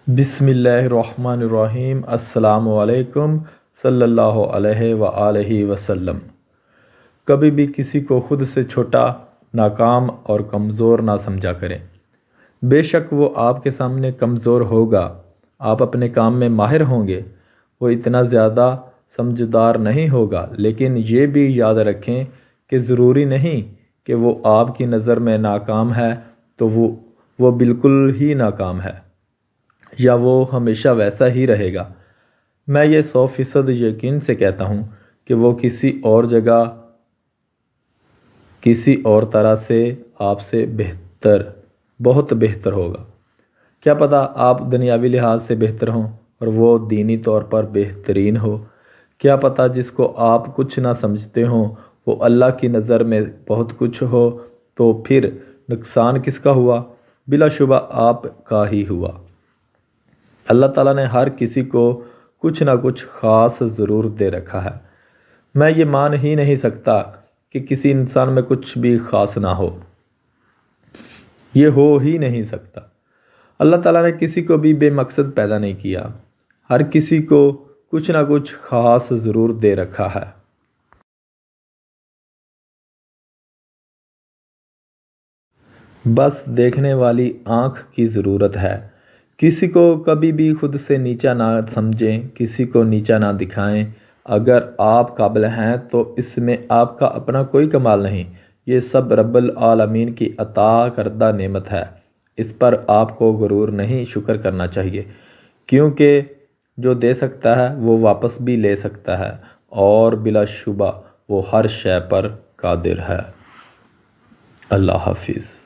بسم اللہ الرحمن الرحیم۔ السلام علیکم صلی اللہ علیہ وآلہ وسلم۔ کبھی بھی کسی کو خود سے چھوٹا، ناکام اور کمزور نہ سمجھا کریں۔ بے شک وہ آپ کے سامنے کمزور ہوگا، آپ اپنے کام میں ماہر ہوں گے، وہ اتنا زیادہ سمجھدار نہیں ہوگا، لیکن یہ بھی یاد رکھیں کہ ضروری نہیں کہ وہ آپ کی نظر میں ناکام ہے تو وہ بالکل ہی ناکام ہے، یا وہ ہمیشہ ویسا ہی رہے گا۔ میں یہ 100% یقین سے کہتا ہوں کہ وہ کسی اور جگہ، کسی اور طرح سے آپ سے بہتر، بہت بہتر ہوگا۔ کیا پتہ آپ دنیاوی لحاظ سے بہتر ہوں اور وہ دینی طور پر بہترین ہو۔ کیا پتہ جس کو آپ کچھ نہ سمجھتے ہوں وہ اللہ کی نظر میں بہت کچھ ہو، تو پھر نقصان کس کا ہوا؟ بلا شبہ آپ کا ہی ہوا۔ اللہ تعالیٰ نے ہر کسی کو کچھ نہ کچھ خاص ضرور دے رکھا ہے۔ میں یہ مان ہی نہیں سکتا کہ کسی انسان میں کچھ بھی خاص نہ ہو، یہ ہو ہی نہیں سکتا۔ اللہ تعالیٰ نے کسی کو بھی بے مقصد پیدا نہیں کیا، ہر کسی کو کچھ نہ کچھ خاص ضرور دے رکھا ہے۔ بس دیکھنے والی آنکھ کی ضرورت ہے۔ کسی کو کبھی بھی خود سے نیچا نہ سمجھیں، کسی کو نیچا نہ دکھائیں۔ اگر آپ قابل ہیں تو اس میں آپ کا اپنا کوئی کمال نہیں، یہ سب رب العالمین کی عطا کردہ نعمت ہے۔ اس پر آپ کو غرور نہیں، شکر کرنا چاہیے، کیونکہ جو دے سکتا ہے وہ واپس بھی لے سکتا ہے، اور بلا شبہ وہ ہر شے پر قادر ہے۔ اللہ حافظ۔